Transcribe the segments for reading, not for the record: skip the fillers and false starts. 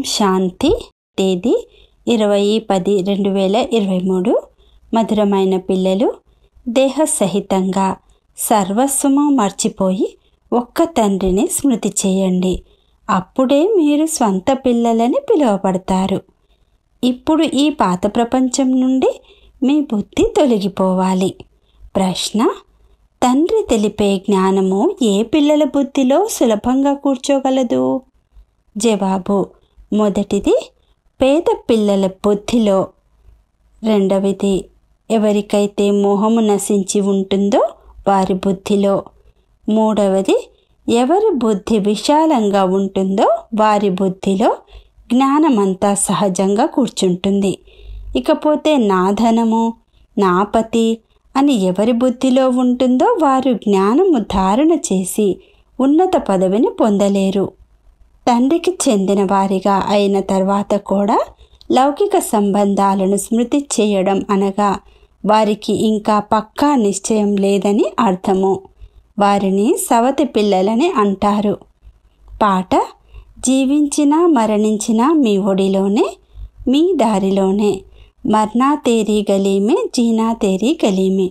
శాంతి. తేదీ 20-10-2023. మధురమైన పిల్లలు, దేహ సహితంగా సర్వస్వము మర్చిపోయి ఒక్క తండ్రిని స్మృతి చేయండి. అప్పుడే మీరు స్వంత పిల్లలని పిలువబడతారు. ఇప్పుడు ఈ పాత ప్రపంచం నుండి మీ బుద్ధి తొలగిపోవాలి. ప్రశ్న: తండ్రి తెలిపే జ్ఞానము ఏ పిల్లల బుద్ధిలో సులభంగా కూర్చోగలదు? జవాబు: మొదటిది పేద పిల్లల బుద్ధిలో, రెండవది ఎవరికైతే మోహము నశించి ఉంటుందో వారి బుద్ధిలో, మూడవది ఎవరి బుద్ధి విశాలంగా ఉంటుందో వారి బుద్ధిలో జ్ఞానమంతా సహజంగా కూర్చుంటుంది. ఇకపోతే నా ధనము, నా పతి అని ఎవరి బుద్ధిలో ఉంటుందో వారు జ్ఞానము ధారణ చేసి ఉన్నత పదవిని పొందలేరు. తండ్రికి చెందిన వారిగా అయిన తర్వాత కూడా లౌకిక సంబంధాలను స్మృతి చేయడం అనగా వారికి ఇంకా పక్కా నిశ్చయం లేదని అర్థము. వారిని సవతి పిల్లలని అంటారు. పాట: జీవించినా మరణించినా మీ ఒడిలోనే, మీ దారిలోనే, మర్నా తేరీ గలీమే, జీనా తేరీ గలీమే.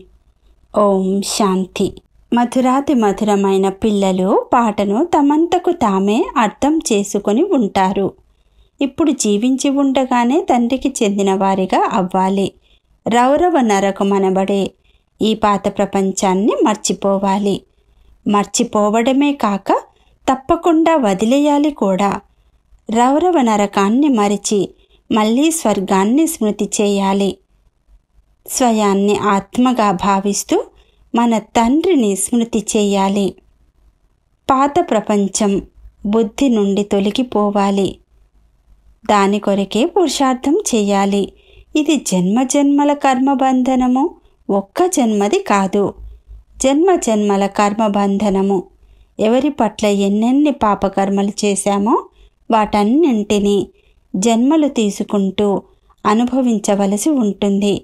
ఓం శాంతి. మధురాతి మధురమైన పిల్లలు పాటను తమంతకు తామే అర్థం చేసుకొని ఉంటారు. ఇప్పుడు జీవించి ఉండగానే తండ్రికి చెందిన వారిగా అవ్వాలి. రౌరవ నరకం అనబడే ఈ పాత ప్రపంచాన్ని మర్చిపోవాలి. మర్చిపోవడమే కాక తప్పకుండా వదిలేయాలి కూడా. రౌరవ నరకాన్ని మరిచి మళ్ళీ స్వర్గాన్ని స్మృతి చేయాలి. స్వయాన్ని ఆత్మగా భావిస్తూ మన తండ్రిని స్మృతి చేయాలి. పాత ప్రపంచం బుద్ధి నుండి తొలగిపోవాలి. దాని కొరకే పురుషార్థం చేయాలి. ఇది జన్మ జన్మల కర్మబంధనము, ఒక్క జన్మది కాదు. జన్మ జన్మల కర్మబంధనము. ఎవరి పట్ల ఎన్నెన్ని పాపకర్మలు చేశామో వాటన్నింటినీ జన్మలు తీసుకుంటూ అనుభవించవలసి ఉంటుంది.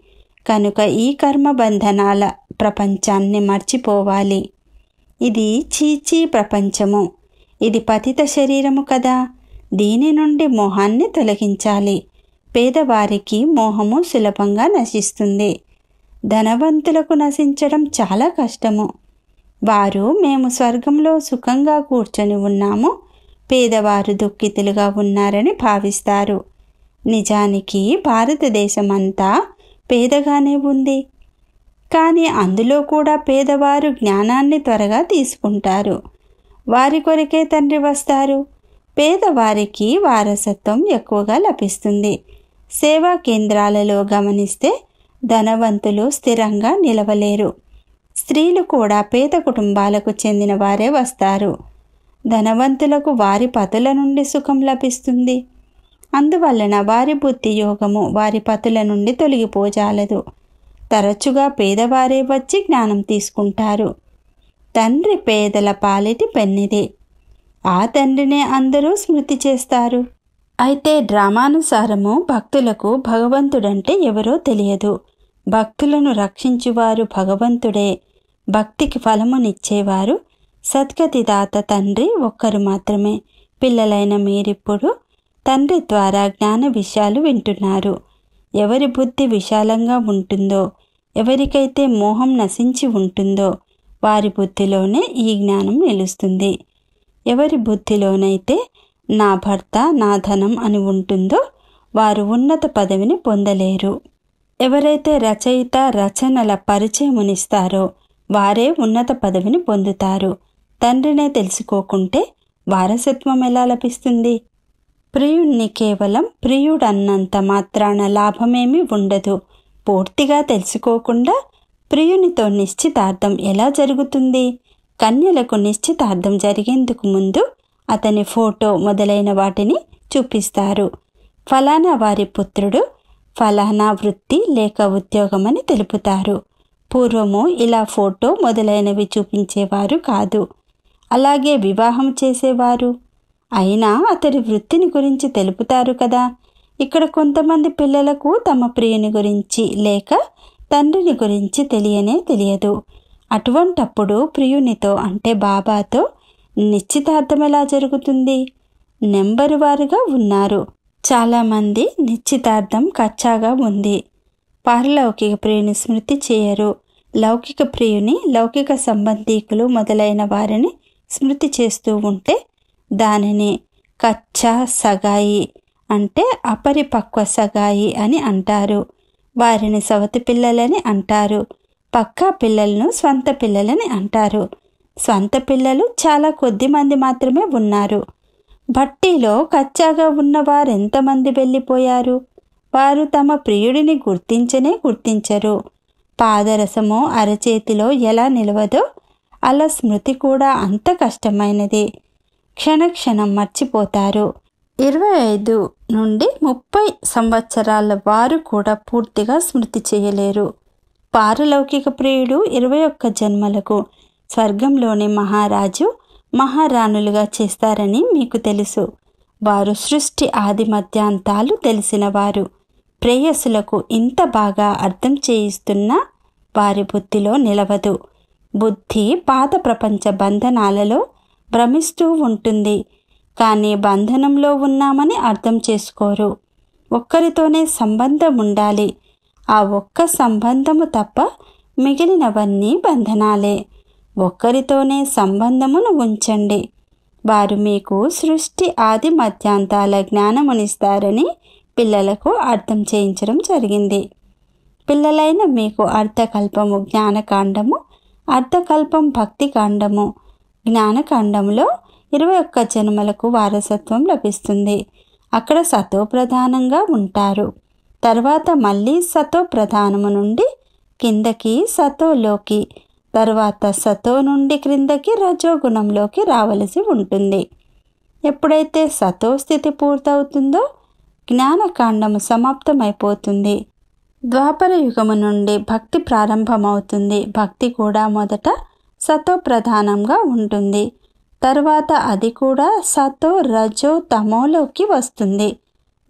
కనుక ఈ కర్మబంధనాల ప్రపంచాన్ని మర్చిపోవాలి. ఇది చీచీ ప్రపంచము. ఇది పతిత శరీరము కదా. దీని నుండి మోహాన్ని తొలగించాలి. పేదవారికి మోహము సులభంగా నశిస్తుంది. ధనవంతులకు నశించడం చాలా కష్టము. వారు మేము స్వర్గంలో సుఖంగా కూర్చొని ఉన్నాము, పేదవారు దుఃఖితులుగా ఉన్నారని భావిస్తారు. నిజానికి భారతదేశం అంతా పేదగానే ఉంది. కానీ అందులో కూడా పేదవారు జ్ఞానాన్ని త్వరగా తీసుకుంటారు. వారి కొరకే తండ్రి వస్తారు. పేదవారికి వారసత్వం ఎక్కువగా లభిస్తుంది. సేవా కేంద్రాలలో గమనిస్తే ధనవంతులు స్థిరంగా నిలవలేరు. స్త్రీలు కూడా పేద కుటుంబాలకు చెందిన వారే వస్తారు. ధనవంతులకు వారి పతుల నుండి సుఖం లభిస్తుంది. అందువలన వారి బుద్ధి యోగము వారి పతుల నుండి తొలగిపోజాలదు. తరచుగా పేదవారే వచ్చి జ్ఞానం తీసుకుంటారు. తండ్రి పేదల పాలిటి పెన్నిది. ఆ తండ్రినే అందరూ స్మృతి చేస్తారు. అయితే డ్రామానుసారము భక్తులకు భగవంతుడంటే ఎవరో తెలియదు. భక్తులను రక్షించువారు భగవంతుడే. భక్తికి ఫలమునిచ్చేవారు సద్గతిదాత తండ్రి ఒక్కరు మాత్రమే. పిల్లలైన మీరిప్పుడు తండ్రి ద్వారా జ్ఞాన విషయాలు వింటున్నారు. ఎవరి బుద్ధి విశాలంగా ఉంటుందో, ఎవరికైతే మోహం నశించి ఉంటుందో వారి బుద్ధిలోనే ఈ జ్ఞానం నిలుస్తుంది. ఎవరి బుద్ధిలోనైతే నా భర్త, నా ధనం అని ఉంటుందో వారు ఉన్నత పదవిని పొందలేరు. ఎవరైతే రచయిత రచనల పరిచయమునిస్తారో వారే ఉన్నత పదవిని పొందుతారు. తండ్రినే తెలుసుకోకుంటే వారసత్వం ఎలా లభిస్తుంది? ప్రియుణ్ణి కేవలం ప్రియుడన్నంత మాత్రాన లాభమేమీ ఉండదు. పూర్తిగా తెలుసుకోకుండా ప్రియునితో నిశ్చితార్థం ఎలా జరుగుతుంది? కన్యలకు నిశ్చితార్థం జరిగేందుకు ముందు అతని ఫోటో మొదలైన వాటిని చూపిస్తారు. ఫలానా వారి పుత్రుడు, ఫలానా వృత్తి లేక ఉద్యోగమని తెలుపుతారు. పూర్వము ఇలా ఫోటో మొదలైనవి చూపించేవారు కాదు. అలాగే వివాహం చేసేవారు. అయినా అతడి వృత్తిని గురించి తెలుపుతారు కదా. ఇక్కడ కొంతమంది పిల్లలకు తమ ప్రియుని గురించి లేక తండ్రిని గురించి తెలియదు. అటువంటప్పుడు ప్రియునితో అంటే బాబాతో నిశ్చితార్థం ఎలా జరుగుతుంది? నెంబరు వారుగా ఉన్నారు. చాలామంది నిశ్చితార్థం కచ్చాగా ఉంది. పారలౌకిక ప్రియుని స్మృతి చేయరు. లౌకిక ప్రియుని లౌకిక సంబంధీకులు మొదలైన వారిని స్మృతి చేస్తూ ఉంటే దానిని కచ్చా సగాయి అంటే అపరిపక్వ సగాయి అని అంటారు. వారిని సవతి పిల్లలని అంటారు. పక్కా పిల్లలను స్వంత పిల్లలని అంటారు. స్వంత పిల్లలు చాలా కొద్ది మంది మాత్రమే ఉన్నారు. భట్టీలో కచ్చాగా ఉన్నవారు ఎంతమంది వెళ్ళిపోయారు. వారు తమ ప్రియుడిని గుర్తించరు. పాదరసము అరచేతిలో ఎలా నిలవదో అలా స్మృతి కూడా అంత కష్టమైనది. క్షణక్షణం మర్చిపోతారు. 25 నుండి 30 సంవత్సరాల వారు కూడా పూర్తిగా స్మృతి చేయలేరు. పారలౌకిక ప్రియుడు 21 జన్మలకు స్వర్గంలోని మహారాజు మహారాణులుగా చేస్తారని మీకు తెలుసు. వారు సృష్టి ఆది మధ్యాంతాలు తెలిసినవారు. ప్రేయసులకు ఇంత బాగా అర్థం చేయిస్తున్నా వారి బుద్ధిలో నిలవదు. బుద్ధి పాత ప్రపంచ బంధనాలలో భ్రమిస్తూ ఉంటుంది. కానీ బంధనంలో ఉన్నామని అర్థం చేసుకోరు. ఒక్కరితోనే సంబంధం ఉండాలి. ఆ ఒక్క సంబంధము తప్ప మిగిలినవన్నీ బంధనాలే. ఒక్కరితోనే సంబంధమును ఉంచండి. వారు మీకు సృష్టి ఆది మధ్యాంతాల జ్ఞానమునిస్తారని పిల్లలకు అర్థం చేయించడం జరిగింది. పిల్లలైన మీకు అర్ధకల్పము జ్ఞానకాండము, అర్ధకల్పం భక్తి కాండము. జ్ఞానకాండంలో 21 జన్మలకు వారసత్వం లభిస్తుంది. అక్కడ సతో ప్రధానంగా ఉంటారు. తర్వాత మళ్ళీ సతో ప్రధానము నుండి కిందకి సతోలోకి, తర్వాత సతో నుండి క్రిందకి రజోగుణంలోకి రావలసి ఉంటుంది. ఎప్పుడైతే సతో స్థితి పూర్తవుతుందో జ్ఞానకాండము సమాప్తమైపోతుంది. ద్వాపర యుగము నుండి భక్తి ప్రారంభమవుతుంది. భక్తి కూడా మొదట సతో ప్రధానంగా ఉంటుంది. తర్వాత అది కూడా సతో రజో తమోలోకి వస్తుంది.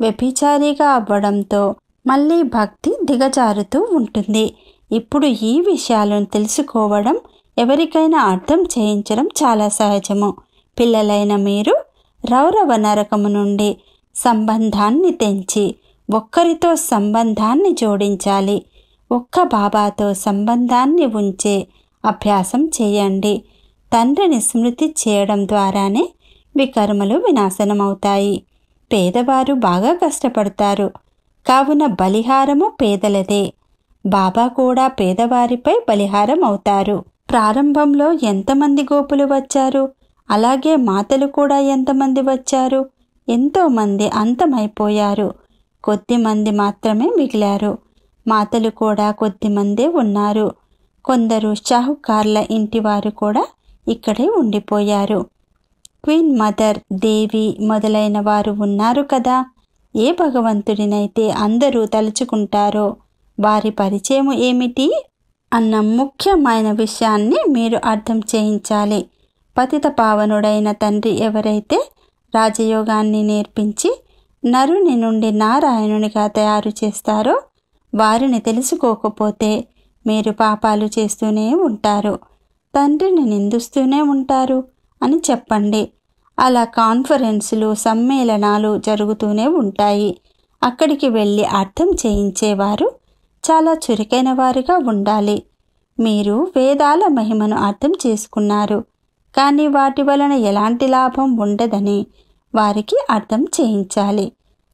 వ్యభిచారిగా అవ్వడంతో మళ్ళీ భక్తి దిగజారుతూ ఉంటుంది. ఇప్పుడు ఈ విషయాలను తెలుసుకోవడం, ఎవరికైనా అర్థం చేయించడం చాలా సహజము. పిల్లలైన మీరు రౌరవ నరకము నుండి సంబంధాన్ని తెంచి ఒక్కరితో సంబంధాన్ని జోడించాలి. ఒక్క బాబాతో సంబంధాన్ని ఉంచే అభ్యాసం చేయండి. తండ్రిని స్మృతి చేయడం ద్వారానే వికర్మలు వినాశనమవుతాయి. పేదవారు బాగా కష్టపడతారు. కావున బలిహారము పేదలదే. బాబా కూడా పేదవారిపై బలిహారం అవుతారు. ప్రారంభంలో ఎంతమంది గోపులు వచ్చారు, అలాగే మాతలు కూడా ఎంతమంది వచ్చారు. ఎంతోమంది అంతమైపోయారు. కొద్దిమంది మాత్రమే మిగిలారు. మాతలు కూడా కొద్దిమందే ఉన్నారు. కొందరు షాహుకార్ల ఇంటివారు కూడా ఇక్కడే ఉండిపోయారు. క్వీన్ మదర్, దేవి మొదలైన వారు ఉన్నారు కదా. ఏ భగవంతుడినైతే అందరూ తలుచుకుంటారో వారి పరిచయం ఏమిటి అన్న ముఖ్యమైన విషయాన్ని మీరు అర్థం చేయించాలి. పతిత పావనుడైన తండ్రి ఎవరైతే రాజయోగాన్ని నేర్పించి నరుని నుండి నారాయణునిగా తయారు చేస్తారో వారిని తెలుసుకోకపోతే మీరు పాపాలు చేస్తూనే ఉంటారు, తండ్రిని నిందిస్తూనే ఉంటారు అని చెప్పండి. అలా కాన్ఫరెన్సులు, సమ్మేళనాలు జరుగుతూనే ఉంటాయి. అక్కడికి వెళ్ళి అర్థం చేయించేవారు చాలా చురుకైన వారిగా ఉండాలి. మీరు వేదాల మహిమను అర్థం చేసుకున్నారు, కానీ వాటి వలన ఎలాంటి లాభం ఉండదని వారికి అర్థం చేయించాలి.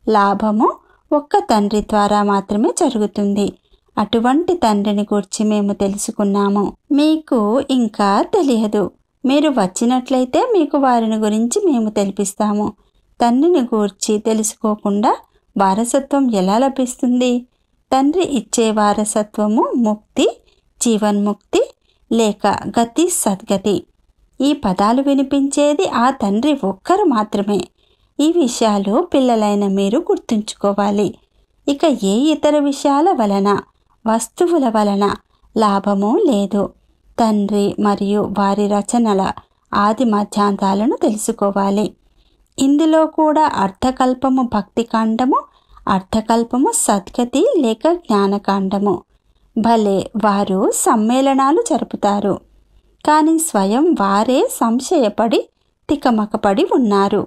లాభము ఒక్క తండ్రి ద్వారా మాత్రమే జరుగుతుంది. అటువంటి తండ్రిని గురించి మేము తెలుసుకున్నాము. మీకు ఇంకా తెలియదు. మీరు వచ్చినట్లయితే మీకు వారిని గురించి మేము తెలిపిస్తాము. తండ్రిని గూర్చి తెలుసుకోకుండా వారసత్వం ఎలా లభిస్తుంది? తండ్రి ఇచ్చే వారసత్వము ముక్తి, జీవన్ముక్తి లేక గతి, సద్గతి. ఈ పదాలు వినిపించేది ఆ తండ్రి ఒక్కరు మాత్రమే. ఈ విషయాలు పిల్లలైన మీరు గుర్తుంచుకోవాలి. ఇక ఏ ఇతర విషయాల వలన, వస్తువుల వలన లాభమూ లేదు. తండ్రి మరియు వారి రచనల ఆది మధ్యాంతాలను తెలుసుకోవాలి. ఇందులో కూడా అర్ధకల్పము భక్తి కాండము, అర్ధకల్పము సద్గతి లేక జ్ఞానకాండము. భలే వారు సమ్మేళనాలు జరుపుతారు, కానీ స్వయం వారే సంశయపడి తికమకపడి ఉన్నారు.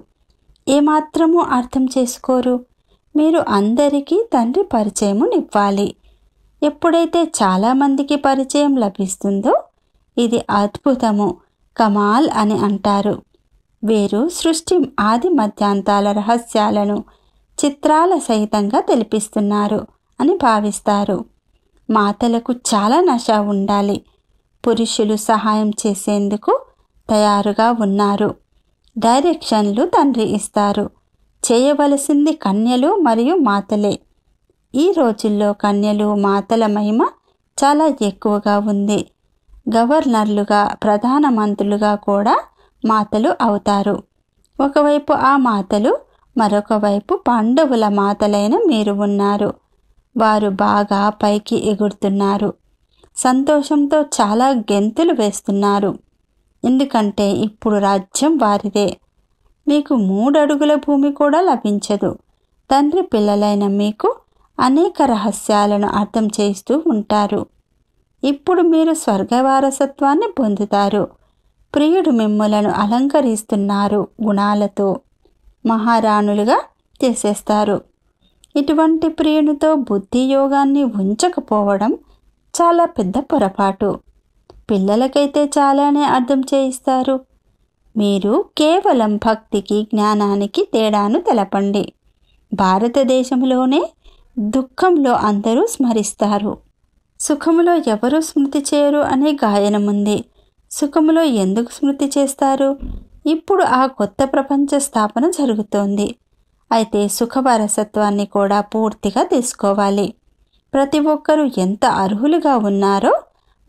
ఏమాత్రమూ అర్థం చేసుకోరు. మీరు అందరికీ తండ్రి పరిచయమునివ్వాలి. ఎప్పుడైతే చాలామందికి పరిచయం లభిస్తుందో ఇది అద్భుతము, కమాల్ అని అంటారు. వీరు సృష్టి ఆది మధ్యాంతాల రహస్యాలను చిత్రాల సహితంగా తెలిపిస్తున్నారు అని భావిస్తారు. మాతలకు చాలా నష ఉండాలి. పురుషులు సహాయం చేసేందుకు తయారుగా ఉన్నారు. డైరెక్షన్లు తండ్రి ఇస్తారు. చేయవలసింది కన్యలు మరియు మాతలే. ఈ రోజుల్లో కన్యలు మాతల మహిమ చాలా ఎక్కువగా ఉంది. గవర్నర్లుగా, ప్రధానమంత్రులుగా కూడా మాతలు అవుతారు. ఒకవైపు ఆ మాతలు, మరొక వైపు పాండవుల మాతలైన మీరు ఉన్నారు. వారు బాగా పైకి ఎగురుతున్నారు. సంతోషంతో చాలా గెంతులు వేస్తున్నారు. ఎందుకంటే ఇప్పుడు రాజ్యం వారిదే. మీకు 3 అడుగుల భూమి కూడా లభించదు. తండ్రి పిల్లలైన మీకు అనేక రహస్యాలను అర్థం చేస్తూ ఉంటారు. ఇప్పుడు మీరు స్వర్గవారసత్వాన్ని పొందుతారు. ప్రియుడు మిమ్ములను అలంకరిస్తున్నారు. గుణాలతో మహారాణులుగా చేసేస్తారు. ఇటువంటి ప్రియునితో బుద్ధి యోగాన్ని ఉంచకపోవడం చాలా పెద్ద పొరపాటు. పిల్లలకైతే చాలానే అర్థం చేయిస్తారు. మీరు కేవలం భక్తికి, జ్ఞానానికి తేడాను తెలపండి. భారతదేశంలోనే దుఃఖంలో అందరూ స్మరిస్తారు, సుఖములో ఎవరు స్మృతి చేయరు అనే గాయనముంది. సుఖములో ఎందుకు స్మృతి చేస్తారు? ఇప్పుడు ఆ కొత్త ప్రపంచ స్థాపన జరుగుతోంది. అయితే సుఖవారసత్వాన్ని కూడా పూర్తిగా తీసుకోవాలి. ప్రతి ఒక్కరూ ఎంత అర్హులుగా ఉన్నారో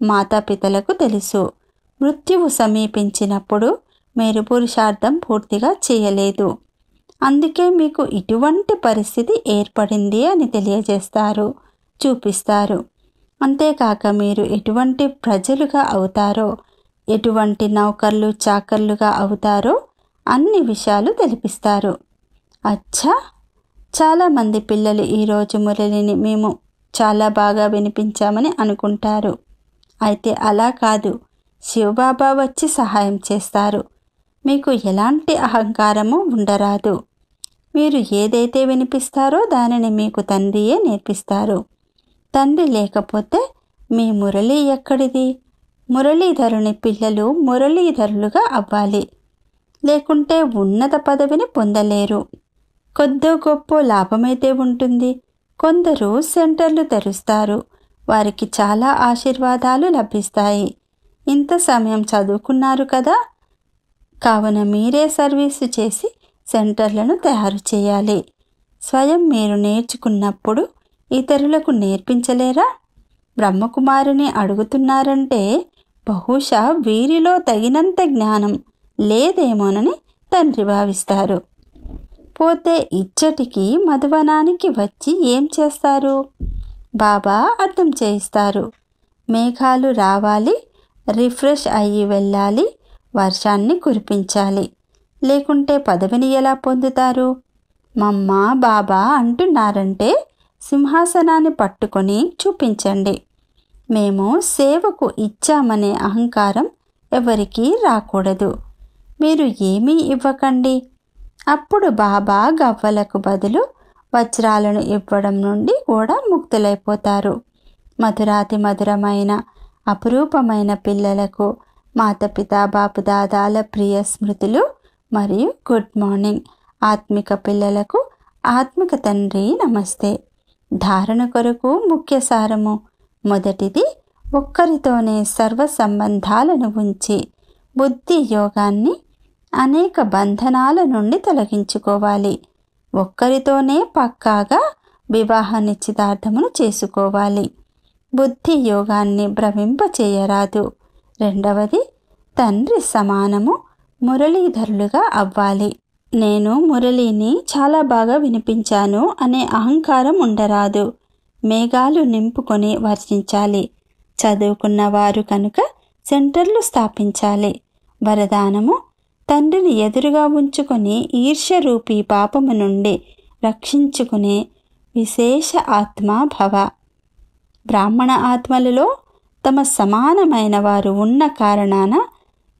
మాతాపితలకు తెలుసు. మృత్యువు సమీపించినప్పుడు మీరు పురుషార్థం పూర్తిగా చేయలేదు, అందుకే మీకు ఇటువంటి పరిస్థితి ఏర్పడింది అని తెలియజేస్తారు, చూపిస్తారు. అంతేకాక మీరు ఎటువంటి ప్రజలుగా అవుతారో, ఎటువంటి నౌకర్లు చాకర్లుగా అవుతారో అన్ని విషయాలు తెలిపిస్తారు. అచ్చా, చాలామంది పిల్లలు ఈరోజు మురళిని మేము చాలా బాగా వినిపించామని అనుకుంటారు. అయితే అలా కాదు. శివబాబా వచ్చి సహాయం చేస్తారు. మీకు ఎలాంటి అహంకారము ఉండరాదు. మీరు ఏదైతే వినిపిస్తారో దానిని మీకు తండ్రియే నేర్పిస్తారు. తండ్రి లేకపోతే మీ మురళి ఎక్కడిది? మురళీధరుని పిల్లలు మురళీధరులుగా అవ్వాలి, లేకుంటే ఉన్నత పదవిని పొందలేరు. కొద్దో గొప్ప లాభమైతే ఉంటుంది. కొందరు సెంటర్లు తెరుస్తారు. వారికి చాలా ఆశీర్వాదాలు లభిస్తాయి. ఇంత సమయం చదువుకున్నారు కదా, కావున మీరే సర్వీసు చేసి సెంటర్లను తయారు చేయాలి. స్వయం మీరు నేర్చుకున్నప్పుడు ఇతరులకు నేర్పించలేరా? బ్రహ్మకుమారిని అడుగుతున్నారంటే బహుశా వీరిలో తగినంత జ్ఞానం లేదేమోనని తండ్రి భావిస్తారు. పోతే ఇచ్చటికి మధువనానికి వచ్చి ఏం చేస్తారు? బాబా అర్థం చేయిస్తారు. మేఘాలు రావాలి, రిఫ్రెష్ అయ్యి వెళ్ళాలి, వర్షాన్ని కురిపించాలి, లేకుంటే పదవిని ఎలా పొందుతారు? మమ్మ బాబా అంటున్నారంటే సింహాసనాన్ని పట్టుకొని చూపించండి. మేము సేవకు ఇచ్చామనే అహంకారం ఎవరికీ రాకూడదు. మీరు ఏమీ ఇవ్వకండి. అప్పుడు బాబా గవ్వలకు బదులు వజ్రాలను ఇవ్వడం నుండి కూడా ముక్తులైపోతారు. మధురాతి మధురమైన అపురూపమైన పిల్లలకు మాతపిత బాపుదాదాల ప్రియ స్మృతులు మరియు గుడ్ మార్నింగ్. ఆత్మిక పిల్లలకు ఆత్మిక తండ్రి నమస్తే. ధారణ కొరకు ముఖ్య సారము. మొదటిది, ఒక్కరితోనే సర్వ సంబంధాలను ఉంచి బుద్ధి యోగాన్ని అనేక బంధనాల నుండి తొలగించుకోవాలి. ఒక్కరితోనే పక్కాగా వివాహ నిశ్చితార్థమును చేసుకోవాలి. బుద్ధి యోగాన్ని భ్రమింపచేయరాదు. రెండవది, తండ్రి సమానము మురళీధరులుగా అవ్వాలి. నేను మురళిని చాలా బాగా వినిపించాను అనే అహంకారం ఉండరాదు. మేఘాలు నింపుకొని వర్షించాలి. చదువుకున్నవారు కనుక సెంటర్లు స్థాపించాలి. వరదానము, తండ్రిని ఎదురుగా ఉంచుకొని ఈర్ష్యరూపీ పాపము నుండి రక్షించుకునే విశేష ఆత్మ భవ. బ్రాహ్మణ ఆత్మలలో తమ సమానమైన వారు ఉన్న కారణాన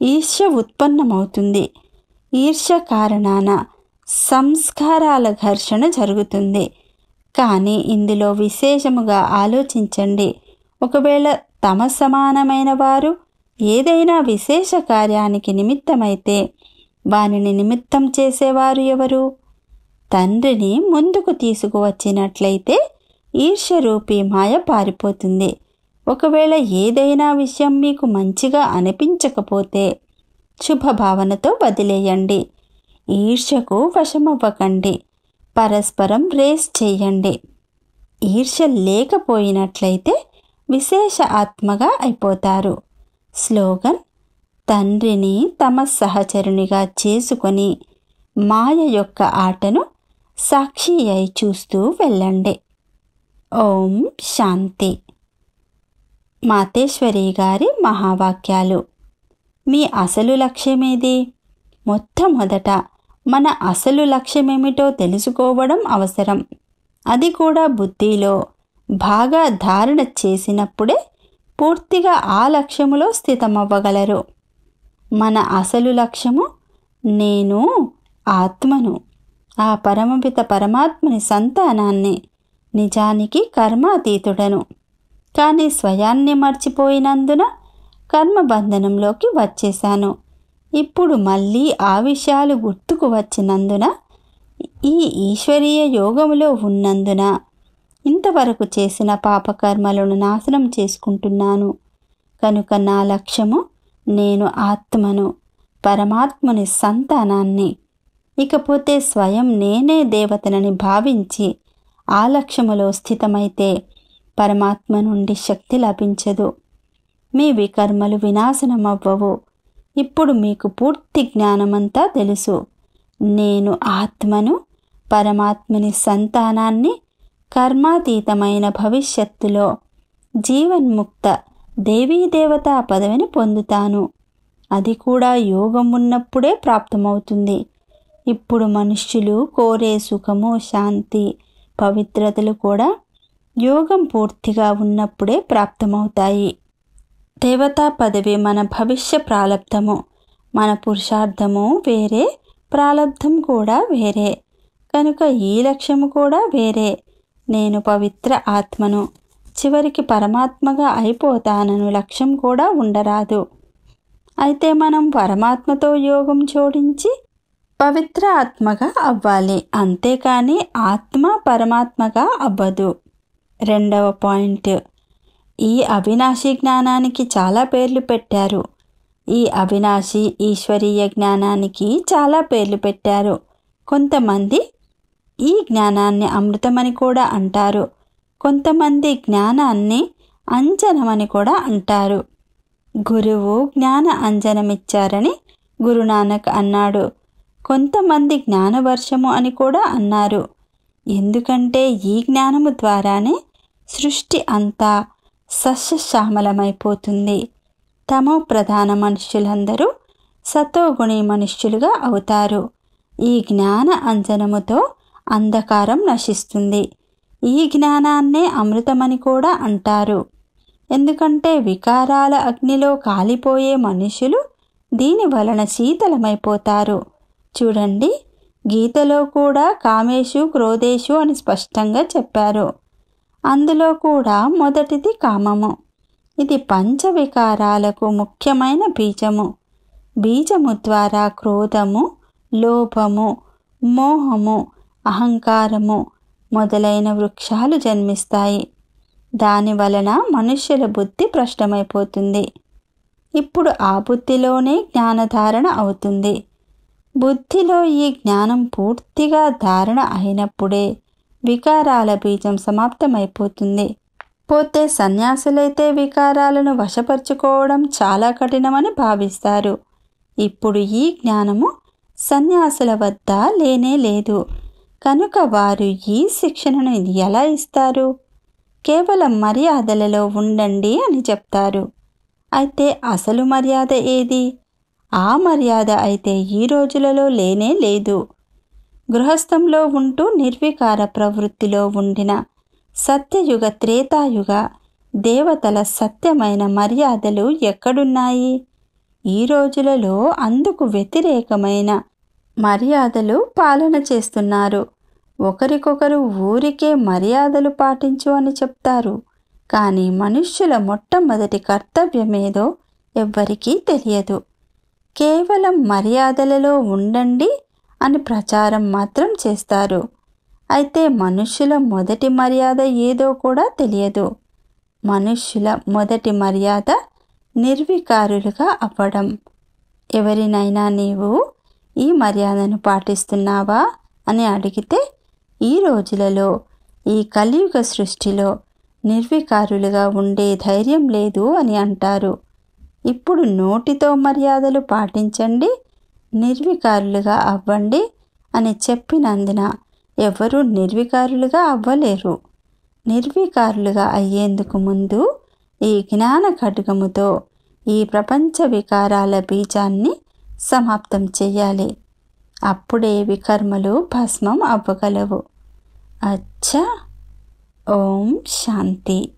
ఈర్ష్య ఉత్పన్నమవుతుంది. ఈర్ష్య కారణాన సంస్కారాల ఘర్షణ జరుగుతుంది. కానీ ఇందులో విశేషముగా ఆలోచించండి. ఒకవేళ తమ సమానమైన వారు ఏదైనా విశేష కార్యానికి నిమిత్తమైతే వానిని నిమిత్తం చేసేవారు ఎవరు? తండ్రిని ముందుకు తీసుకువచ్చినట్లయితే ఈర్ష్యరూపీ మాయ పారిపోతుంది. ఒకవేళ ఏదైనా విషయం మీకు మంచిగా అనిపించకపోతే శుభభావనతో వదిలేయండి. ఈర్ష్యకు వశమవ్వకండి. పరస్పరం రేస్ చేయండి. ఈర్ష్య లేకపోయినట్లయితే విశేష ఆత్మగా అయిపోతారు. స్లోగన్: తండ్రిని తమ సహచరునిగా చేసుకొని మాయ యొక్క ఆటను సాక్షి అయి చూస్తూ వెళ్ళండి. ఓం శాంతి. మాతేశ్వరి గారి మహావాక్యాలు. మీ అసలు లక్ష్యమేది? మొట్టమొదట మన అసలు లక్ష్యమేమిటో తెలుసుకోవడం అవసరం. అది కూడా బుద్ధిలో బాగా ధారణ చేసినప్పుడే పూర్తిగా ఆ లక్ష్యములో స్థితమవ్వగలరు. మన అసలు లక్ష్యము నేను ఆత్మను, ఆ పరమపిత పరమాత్మని సంతానాన్ని, నిజానికి కర్మాతీతుడను. కానీ స్వయాన్ని మర్చిపోయినందున కర్మబంధనంలోకి వచ్చేశాను. ఇప్పుడు మళ్ళీ ఆ విషయాలు గుర్తుకు వచ్చినందున, ఈ ఈశ్వరీయ యోగములో ఉన్నందున ఇంతవరకు చేసిన పాపకర్మలను నాశనం చేసుకుంటున్నాను. కనుక నా లక్ష్యము నేను ఆత్మను, పరమాత్మని సంతానాన్ని. ఇకపోతే స్వయం నేనే దేవతనని భావించి ఆ లక్ష్యములో స్థితమైతే పరమాత్మ నుండి శక్తి లభించదు. మీ వికర్మలు వినాశనమవ్వవు. ఇప్పుడు మీకు పూర్తి జ్ఞానమంతా తెలుసు. నేను ఆత్మను, పరమాత్మని సంతానాన్ని, కర్మాతీతమైన భవిష్యత్తులో జీవన్ముక్త దేవీదేవతా పదవిని పొందుతాను. అది కూడా యోగం ఉన్నప్పుడే ప్రాప్తమవుతుంది. ఇప్పుడు మనుష్యులు కోరే సుఖము, శాంతి, పవిత్రతలు కూడా యోగం పూర్తిగా ఉన్నప్పుడే ప్రాప్తమవుతాయి. దేవతా పదవి మన భవిష్య ప్రాలబ్ధము. మన పురుషార్థము వేరే, ప్రాలబ్ధం కూడా వేరే. కనుక ఈ లక్ష్యము కూడా వేరే. నేను పవిత్ర ఆత్మను, చివరికి పరమాత్మగా అయిపోతానను లక్ష్యం కూడా ఉండరాదు. అయితే మనం పరమాత్మతో యోగం జోడించి పవిత్ర ఆత్మగా అవ్వాలి. అంతేకాని ఆత్మ పరమాత్మగా అవ్వదు. రెండవ పాయింట్: ఈ అవినాశి జ్ఞానానికి చాలా పేర్లు పెట్టారు. ఈ అవినాశి ఈశ్వరీయ జ్ఞానానికి చాలా పేర్లు పెట్టారు. కొంతమంది ఈ జ్ఞానాన్ని అమృతమని కూడా అంటారు. కొంతమంది జ్ఞానాన్ని అంజనమని కూడా అంటారు. గురువు జ్ఞాన అంజనమిచ్చారని గురునానక్ అన్నాడు. కొంతమంది జ్ఞానవర్షము అని కూడా అన్నారు. ఎందుకంటే ఈ జ్ఞానము ద్వారానే సృష్టి అంతా సస్యశ్యామలమైపోతుంది. తమో ప్రధాన మనుష్యులందరూ సతోగుణి మనుష్యులుగా అవుతారు. ఈ జ్ఞాన అంజనముతో అంధకారం నశిస్తుంది. ఈ జ్ఞానాన్నే అమృతమని కూడా అంటారు. ఎందుకంటే వికారాల అగ్నిలో కాలిపోయే మనుషులు దీని వలన శీతలమైపోతారు. చూడండి, గీతలో కూడా కామేషు క్రోధేషు అని స్పష్టంగా చెప్పారు. అందులో కూడా మొదటిది కామము. ఇది పంచవికారాలకు ముఖ్యమైన బీజము. బీజము ద్వారా క్రోధము, లోభము, మోహము, అహంకారము మొదలైన వృక్షాలు జన్మిస్తాయి. దాని వలన మనుష్యుల బుద్ధి భ్రష్టమైపోతుంది. ఇప్పుడు ఆ బుద్ధిలోనే జ్ఞానధారణ అవుతుంది. బుద్ధిలో ఈ జ్ఞానం పూర్తిగా ధారణ అయినప్పుడే వికారాల బీజం సమాప్తమైపోతుంది. పోతే సన్యాసులైతే వికారాలను వశపరుచుకోవడం చాలా కఠినమని భావిస్తారు. ఇప్పుడు ఈ జ్ఞానము సన్యాసుల వద్ద లేనే లేదు. కనుక వారు ఈ శిక్షణను ఎలా ఇస్తారు? కేవలం మర్యాదలలో ఉండండి అని చెప్తారు. అయితే అసలు మర్యాద ఏది? ఆ మర్యాద అయితే ఈ రోజులలో లేనే లేదు. గృహస్థంలో ఉంటూ నిర్వికార ప్రవృత్తిలో ఉండిన సత్యయుగ, త్రేతాయుగ దేవతల సత్యమైన మర్యాదలు ఎక్కడున్నాయి? ఈ రోజులలో అందుకు వ్యతిరేకమైన మర్యాదలు పాలన చేస్తున్నారు. ఒకరికొకరు ఊరికే మర్యాదలు పాటించు అని చెప్తారు. కానీ మనుష్యుల మొట్టమొదటి కర్తవ్యమేదో ఎవ్వరికీ తెలియదు. కేవలం మర్యాదలలో ఉండండి అని ప్రచారం మాత్రం చేస్తారు. అయితే మనుష్యుల మొదటి మర్యాద ఏదో కూడా తెలియదు. మనుష్యుల మొదటి మర్యాద నిర్వికారులుగా అవ్వడం. ఎవరినైనా నీవు ఈ మర్యాదను పాటిస్తున్నావా అని అడిగితే ఈ రోజులలో, ఈ కలియుగ సృష్టిలో నిర్వికారులుగా ఉండే ధైర్యం లేదు అని అంటారు. ఇప్పుడు నోటితో మర్యాదలు పాటించండి, నిర్వికారులుగా అవ్వండి అని చెప్పినందున ఎవరూ నిర్వికారులుగా అవ్వలేరు. నిర్వికారులుగా అయ్యేందుకు ముందు ఈ జ్ఞాన ఖడ్గముతో ఈ ప్రపంచ వికారాల బీజాన్ని సమాప్తం చెయ్యాలి. అప్పుడే వికర్మలు భస్మం అవ్వగలవు. అచ్చా. ఓం శాంతి.